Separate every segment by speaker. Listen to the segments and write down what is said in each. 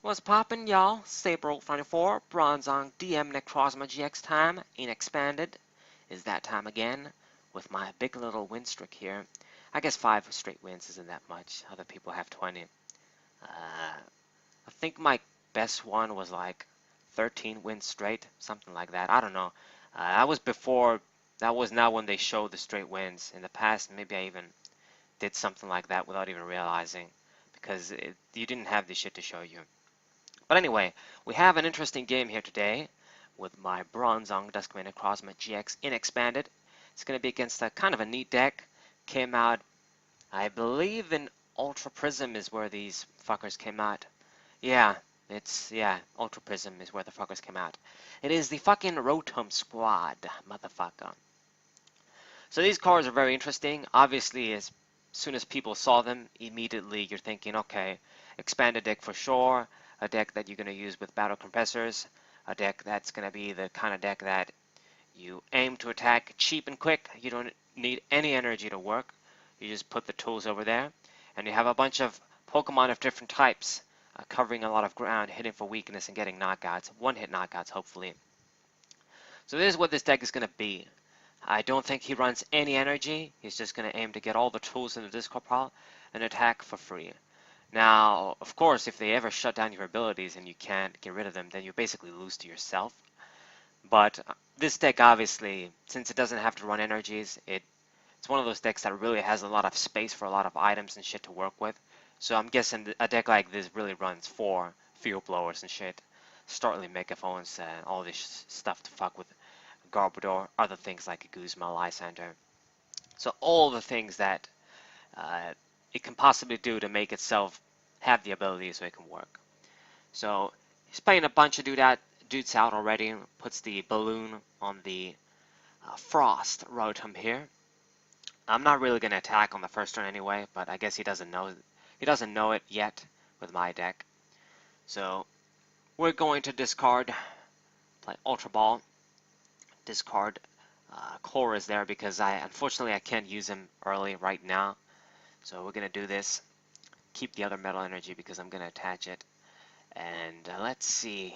Speaker 1: What's poppin', y'all? Saberol24, Bronzong DM Necrozma GX time, ain't expanded. Is that time again, with my big little win streak here. I guess 5 straight wins isn't that much. Other people have 20. I think my best one was like 13 wins straight, something like that. I don't know. That was before, that was not when they showed the straight wins. In the past, maybe I even did something like that without even realizing, because you didn't have this shit to show you. But anyway, we have an interesting game here today with my Bronzong Dusk Necrozma GX in expanded. It's going to be against a kind of a neat deck. Came out, I believe, in Ultra Prism is where these fuckers came out. Yeah, Ultra Prism is where the fuckers came out. It is the fucking Rotom squad, motherfucker. So these cards are very interesting. Obviously, as soon as people saw them, immediately you're thinking, okay, expanded deck for sure. A deck that you're going to use with battle compressors, a deck that's going to be the kind of deck that you aim to attack cheap and quick. You don't need any energy to work. You just put the tools over there, and you have a bunch of Pokemon of different types covering a lot of ground, hitting for weakness and getting knockouts, one-hit knockouts hopefully. So this is what this deck is going to be. I don't think he runs any energy. He's just going to aim to get all the tools in the discard pile and attack for free. Now, of course, if they ever shut down your abilities and you can't get rid of them, then you basically lose to yourself. But this deck, obviously, since it doesn't have to run energies, it's one of those decks that really has a lot of space for a lot of items and shit to work with. So I'm guessing a deck like this really runs 4 field blowers and shit, Startling Megaphones, and all this stuff to fuck with Garbodor, other things like Guzma, Lysander. So all the things that it can possibly do to make itself have the ability so it can work. So he's playing a bunch of dudes out already. Puts the balloon on the Frost Rotom here. I'm not really going to attack on the first turn anyway, but I guess he doesn't know it yet with my deck. So we're going to discard, play Ultra Ball, discard Chorus there because unfortunately I can't use him early right now. So we're going to do this. Keep the other metal energy because I'm going to attach it. And let's see.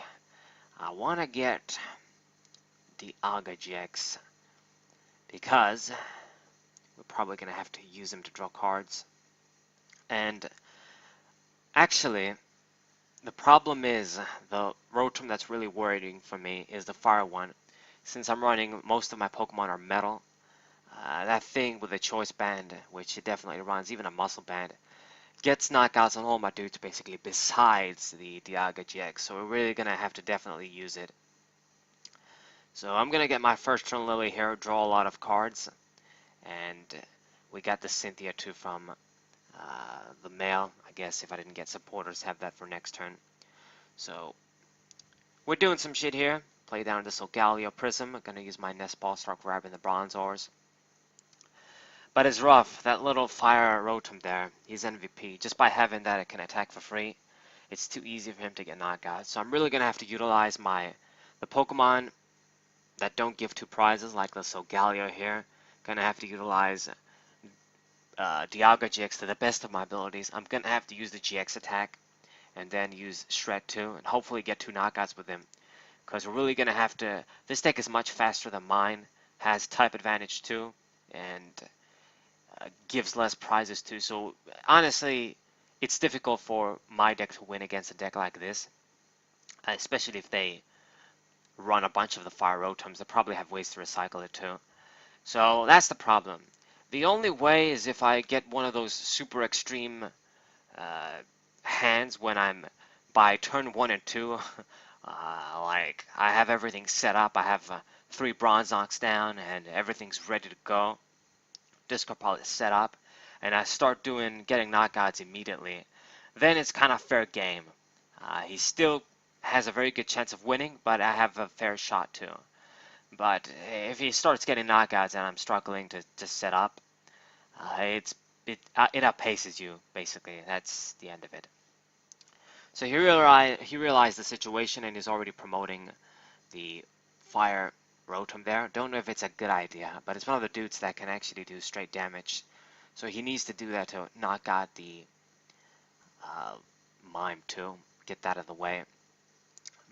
Speaker 1: I want to get the Aga GX because we're probably going to have to use him to draw cards. And actually, the problem is the Rotom that's really worrying for me is the fire one. Since I'm running, most of my Pokemon are metal. That thing with a choice band, which it definitely runs, even a muscle band, gets knockouts on all my dudes basically besides the Dialga GX. So we're really going to have to definitely use it. So I'm going to get my first turn Lily here, draw a lot of cards. And we got the Cynthia too from the mail. I guess if I didn't get supporters, have that for next turn. So we're doing some shit here. Play down this Galio Prism. I'm going to use my Nest Ball, start grabbing the Bronzors. But it's rough. That little fire Rotom there, he's MVP. Just by having that, it can attack for free. It's too easy for him to get knocked out. So I'm really going to have to utilize the Pokemon that don't give 2 prizes, like the Solgaleo here. Going to have to utilize Dialga GX to the best of my abilities. I'm going to have to use the GX attack and then use Shred too, and hopefully get 2 knockouts with him. Because we're really going to have to... This deck is much faster than mine, has type advantage too, and gives less prizes too. So honestly, it's difficult for my deck to win against a deck like this, especially if they run a bunch of the Fire Rotoms. They probably have ways to recycle it too. So that's the problem. The only way is if I get one of those super extreme hands when I'm by turn 1 and 2. Like I have everything set up. I have 3 Bronzongs down and everything's ready to go. Discard pile is set up, and I start getting knockouts immediately. Then it's kind of fair game. He still has a very good chance of winning, but I have a fair shot too. But if he starts getting knockouts and I'm struggling to set up, it outpaces you basically. That's the end of it. So he realized the situation and is already promoting the Fire Rotom there. Don't know if it's a good idea, but it's one of the dudes that can actually do straight damage. So he needs to do that to knock out the Mime too. get that out of the way.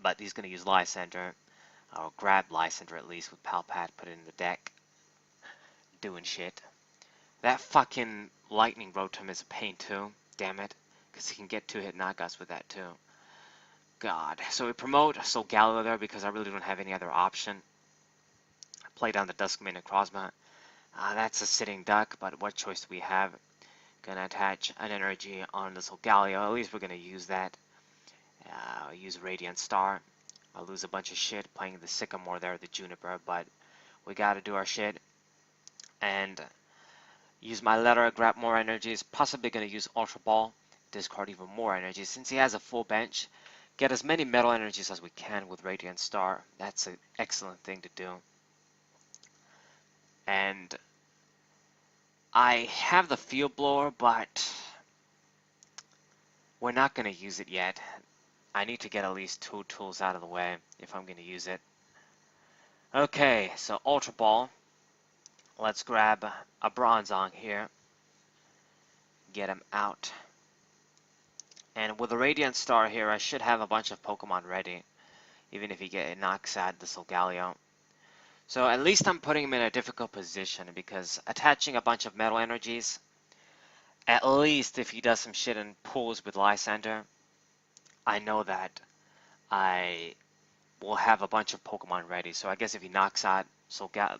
Speaker 1: But he's going to use Lysander, or grab Lysander at least with Palpat, put it in the deck. Doing shit. That fucking Lightning Rotom is a pain too. Damn it. Because he can get 2-hit knockouts with that too. God. So we promote Solgaleo there because I really don't have any other option. Play down the Dusk Necrozma. That's a sitting duck, but what choice do we have? Gonna attach an energy on the Solgaleo. At least we're gonna use that. Use Radiant Star. I'll lose a bunch of shit playing the Sycamore there, the Juniper, but we gotta do our shit. And use my letter, grab more energies. Possibly gonna use Ultra Ball. Discard even more energies. Since he has a full bench, get as many metal energies as we can with Radiant Star. That's an excellent thing to do. And I have the Field Blower, but we're not going to use it yet. I need to get at least 2 tools out of the way if I'm going to use it. Okay, so Ultra Ball. Let's grab a Bronzong here. Get him out. And with a Radiant Star here, I should have a bunch of Pokemon ready, even if he knocks out the Solgaleo. So at least I'm putting him in a difficult position because attaching a bunch of metal energies, at least if he does some shit and pulls with Lysander, I know that I will have a bunch of Pokemon ready. So I guess if he knocks out Duskmane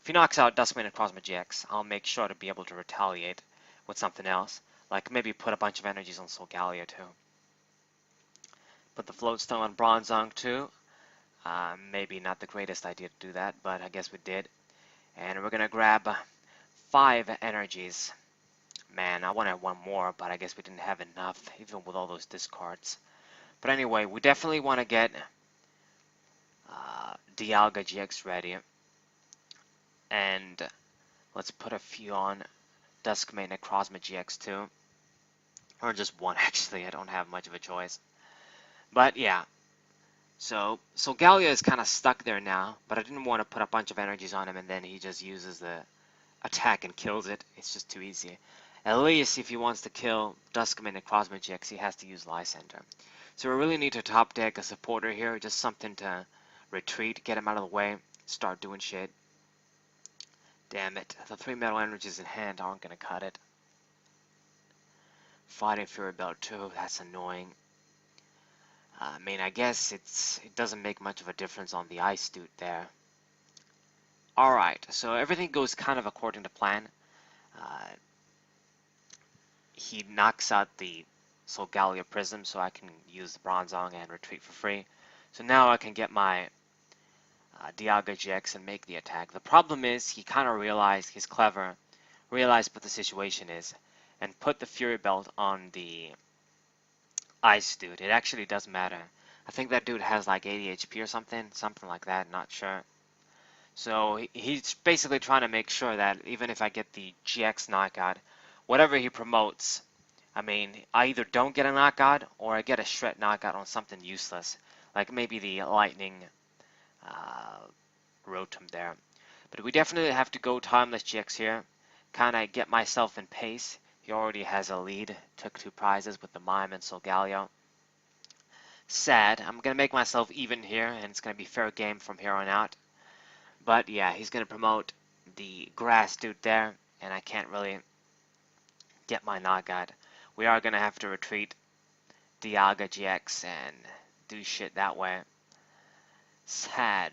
Speaker 1: Necrozma GX, I'll make sure to be able to retaliate with something else. Like maybe put a bunch of energies on Solgaleo too. Put the Float Stone on Bronzong too. Maybe not the greatest idea to do that, but I guess we did. And we're gonna grab 5 energies. Man, I wanted 1 more, but I guess we didn't have enough, even with all those discards. But anyway, we definitely want to get Dialga GX ready. And let's put a few on Duskmane Necrozma GX too. Or just 1 actually, I don't have much of a choice. But yeah. So Solgaleo is kind of stuck there now, but I didn't want to put a bunch of energies on him and then he just uses the attack and kills it. It's just too easy. At least if he wants to kill Duskmane Necrozma GX, he has to use Lysander. So we really need to top deck a supporter here, just something to retreat, get him out of the way, start doing shit. Damn it, the 3 metal energies in hand aren't gonna cut it. Fighting Fury Belt too, that's annoying. I mean, I guess it doesn't make much of a difference on the Ice Dude there. Alright, so everything goes kind of according to plan. He knocks out the Solgaleo Prism, so I can use the Bronzong and retreat for free. So now I can get my Dialga GX and make the attack. The problem is he kind of realized, he's clever, realized what the situation is, and put the Fury Belt on the Ice Dude. It actually does matter. I think that dude has like 80 HP or something like that, not sure. So he's basically trying to make sure that even if I get the GX knockout, whatever he promotes, I mean, I either don't get a knockout or I get a shred knockout on something useless, like maybe the Lightning Rotom there. But we definitely have to go Timeless GX here, kind of get myself in pace. He already has a lead, took 2 prizes with the Mime and Solgaleo. Sad, I'm going to make myself even here, and it's going to be fair game from here on out. But yeah, he's going to promote the Grass Dude there, and I can't really get my knockout. We are going to have to retreat Dialga GX and do shit that way. Sad.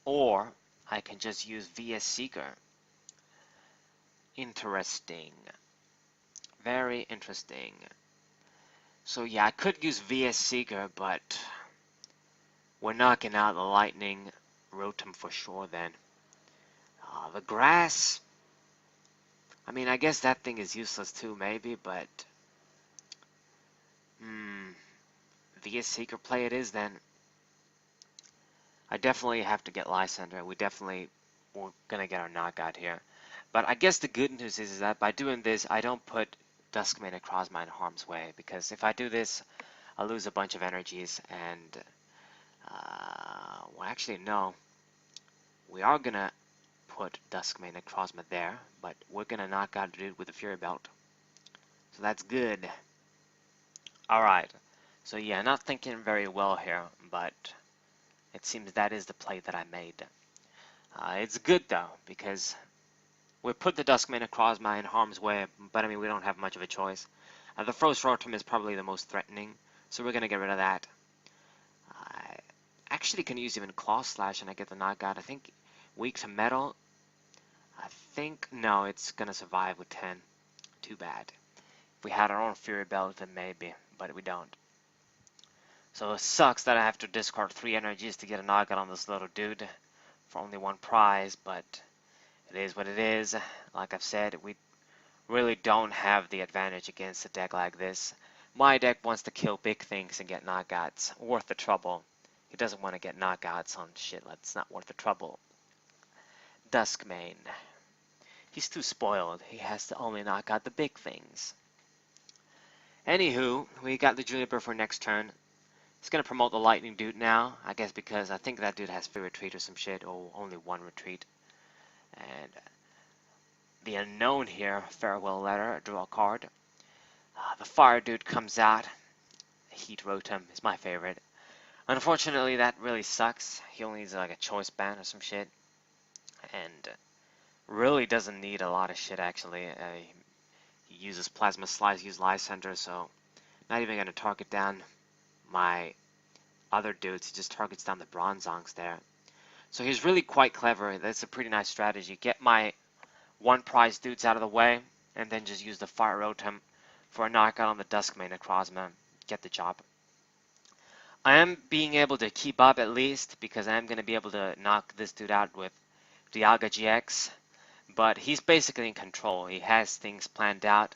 Speaker 1: Or I can just use VS Seeker. Interesting. Very interesting. So yeah, I could use VS Seeker, but we're knocking out the Lightning Rotom for sure then. The Grass, I mean, I guess that thing is useless too, maybe, but VS Seeker play it is then. I definitely have to get Lysander. We're gonna get our knockout here. But I guess the good news is that by doing this, I don't put Duskmane Necrozma in harm's way, because if I do this, I'll lose a bunch of energies, and well, actually no. We are gonna put Duskmane Necrozma there, but we're gonna knock out a dude with a Fury Belt. So that's good. Alright, so yeah, not thinking very well here, but it seems that is the play that I made. It's good though, because we put the Duskmane across my in harm's way, but I mean, we don't have much of a choice. The Frost Rotom is probably the most threatening, so we're gonna get rid of that. I actually can use even Claw Slash and I get the knockout. I think weak to metal. I think, no, it's gonna survive with 10. Too bad. If we had our own Fury Belt, then maybe, but we don't. So it sucks that I have to discard 3 energies to get a knockout on this little dude for only 1 prize, but it is what it is. Like I've said, we really don't have the advantage against a deck like this. My deck wants to kill big things and get knockouts. Worth the trouble. He doesn't want to get knockouts on shit that's not worth the trouble. Duskmane. He's too spoiled. He has to only knock out the big things. Anywho, we got the Juniper for next turn. He's gonna promote the Lightning dude now. I guess because I think that dude has free retreat or some shit, or only 1 retreat. And the unknown here, farewell letter, draw a card. The fire dude comes out. Heat Rotom is my favorite. Unfortunately, that really sucks. He only needs like a choice band or some shit. And really doesn't need a lot of shit actually. He uses Plasma Slice, uses Life Center, so not even gonna target down my other dudes. He just targets down the Bronzongs there. So he's really quite clever. That's a pretty nice strategy. Get my 1 prize dudes out of the way, and then just use the Fire Rotom for a knockout on the Duskmane Necrozma. Get the job. I am being able to keep up at least, because I am going to be able to knock this dude out with Dialga GX. But he's basically in control. He has things planned out.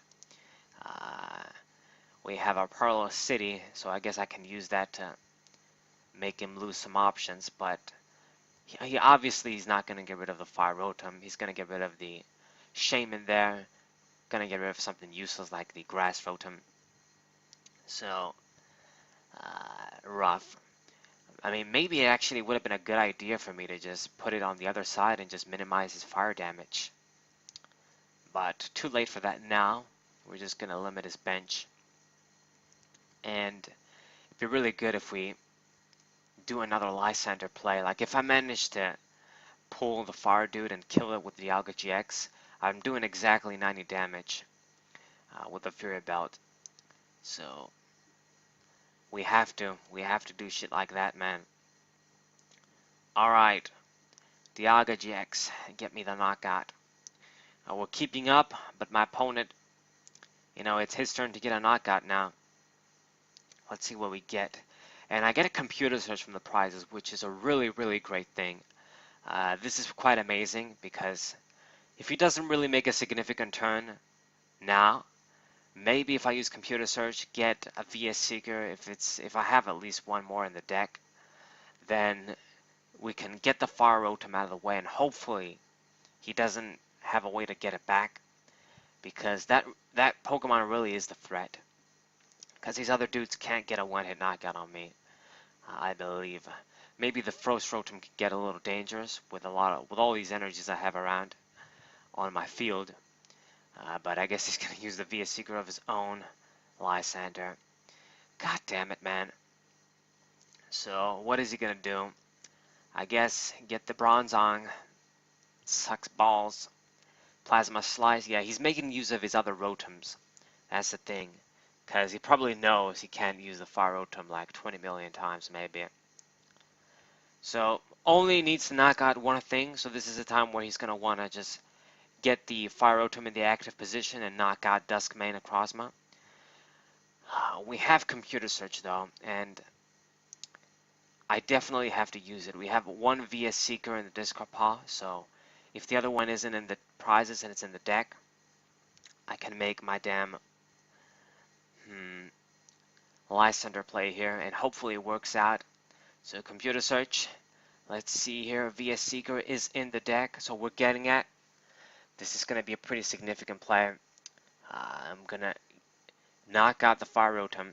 Speaker 1: We have our Pearl City, so I guess I can use that to make him lose some options. But he obviously he's not going to get rid of the Fire Rotom. He's going to get rid of the Shaman there. Going to get rid of something useless like the Grass Rotom. So, rough. I mean, maybe it actually would have been a good idea for me to just put it on the other side and just minimize his fire damage. But too late for that now. We're just going to limit his bench. And it'd be really good if we do another Lysander play. Like if I manage to pull the fire dude and kill it with the Dialga GX, I'm doing exactly 90 damage with the Fury Belt. So we have to do shit like that, man. Alright, Dialga GX, get me the knockout. We're keeping up, but my opponent, you know, it's his turn to get a knockout now. Let's see what we get. And I get a computer search from the prizes, which is a really, really great thing. This is quite amazing, because if he doesn't really make a significant turn now, maybe if I use computer search, get a VS Seeker, if I have at least 1 more in the deck, then we can get the Fire Rotom out of the way, and hopefully he doesn't have a way to get it back, because that Pokemon really is the threat. Because these other dudes can't get a 1-hit knockout on me, I believe. Maybe the Frost Rotom can get a little dangerous with all these energies I have around on my field. But I guess he's going to use the VS Seeker of his own, Lysander. God damn it, man. So, what is he going to do? I guess get the Bronzong. Sucks balls. Plasma Slice. Yeah, he's making use of his other Rotoms. That's the thing. Because he probably knows he can't use the Fire Rotom like 20 million times, maybe. So, only needs to knock out 1 thing. So, this is a time where he's going to want to just get the Fire Rotom in the active position and knock out Duskmane Necrozma. We have computer search though, and I definitely have to use it. We have 1 VS Seeker in the discard pile, so if the other one isn't in the prizes and it's in the deck, I can make my damn Lysander play here, and hopefully it works out. So computer search, let's see here, VS Seeker is in the deck, so we're getting at. This is going to be a pretty significant play. I'm going to knock out the Fire Rotom.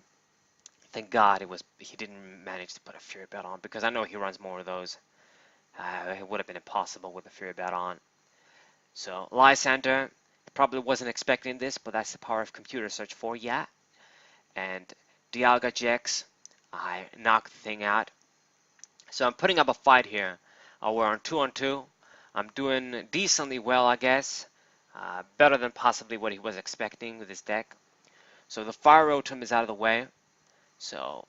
Speaker 1: Thank God he didn't manage to put a Fury Belt on, because I know he runs more of those. It would have been impossible with a Fury Belt on. So Lysander, probably wasn't expecting this, but that's the power of computer search for ya. And Dialga GX. I knocked the thing out. So I'm putting up a fight here. We're on 2-on-2. I'm doing decently well, I guess. Better than possibly what he was expecting with his deck. So the Fire Rotom is out of the way. So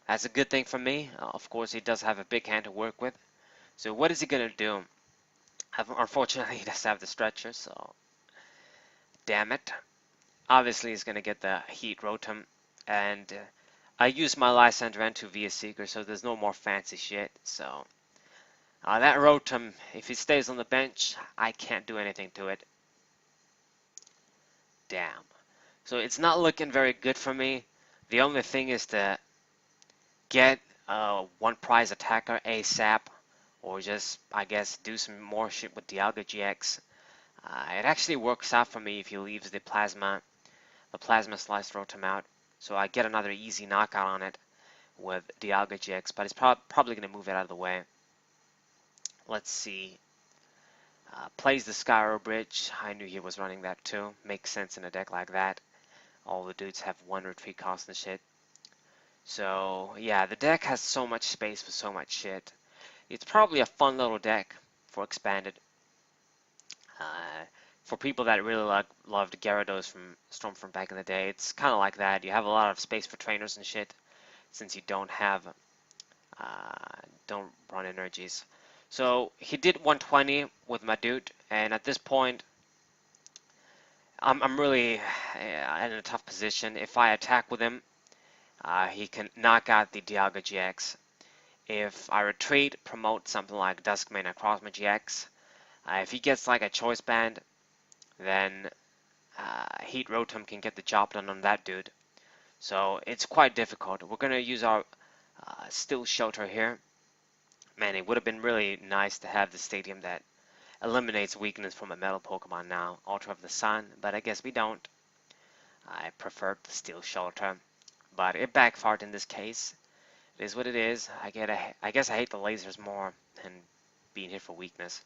Speaker 1: that's a good thing for me. Of course, he does have a big hand to work with. So what is he going to do? Unfortunately, he does have the stretcher, so damn it. Obviously, he's going to get the Heat Rotom. And I used my Lysandre and 2 Via Seeker, so there's no more fancy shit. So that Rotom, if he stays on the bench, I can't do anything to it. Damn. So it's not looking very good for me. The only thing is to get one prize attacker ASAP, or just, I guess, do some more shit with Dialga GX. It actually works out for me if he leaves the Plasma Sliced Rotom out. So I get another easy knockout on it with Dialga GX, but he's probably going to move it out of the way. Let's see. Plays the Skyro Bridge. I knew he was running that too. Makes sense in a deck like that. All the dudes have 1 retreat cost and shit. So yeah, the deck has so much space for so much shit. It's probably a fun little deck for expanded. For people that really loved Gyarados from Stormfront back in the day, it's kind of like that. You have a lot of space for trainers and shit, since you don't run energies. So he did 120 with my dude, and at this point, I'm really in a tough position. If I attack with him, he can knock out the Dialga GX. If I retreat, promote something like Dusk Necrozma GX. If he gets like a choice band, then Heat Rotom can get the job done on that dude. So it's quite difficult. We're going to use our Still Shelter here. Man, it would have been really nice to have the stadium that eliminates weakness from a metal Pokemon now, Ultra of the Sun, but I guess we don't. I prefer the Steel Shelter, but it backfired in this case. It is what it is. I guess I hate the lasers more than being hit for weakness.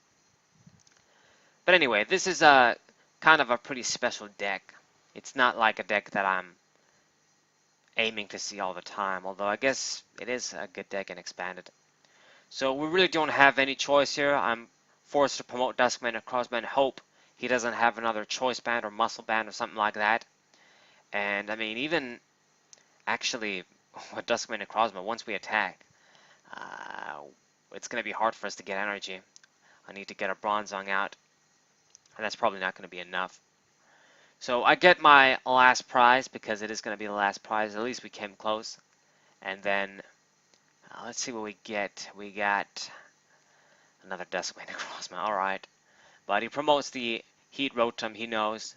Speaker 1: But anyway, this is a kind of a pretty special deck. It's not like a deck that I'm aiming to see all the time, although I guess it is a good deck and expanded. So we really don't have any choice here. I'm forced to promote Duskman and Crossman and hope he doesn't have another choice band or muscle band or something like that. And I mean, even actually with Duskman and Crossman, once we attack, it's going to be hard for us to get energy. I need to get a Bronzong out, and that's probably not going to be enough. So I get my last prize because it is going to be the last prize. At least we came close. And then let's see what we get. We got another Duskman Necrozma. Alright. But he promotes the Heat Rotom. He knows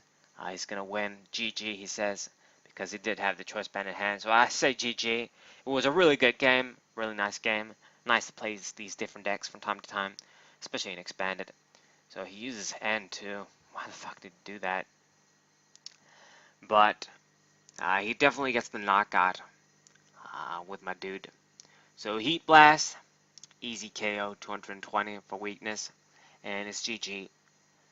Speaker 1: he's going to win. GG, he says, because he did have the choice band in hand. So I say GG. It was a really good game. Really nice game. Nice to play these different decks from time to time, especially in expanded. So he uses N too. Why the fuck did he do that? But he definitely gets the knockout with my dude. So Heat Blast, easy KO, 220 for weakness, and it's GG.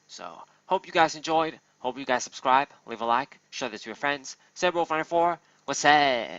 Speaker 1: So hope you guys enjoyed. Hope you guys subscribe, leave a like, share this with your friends. Sebro94, what's up?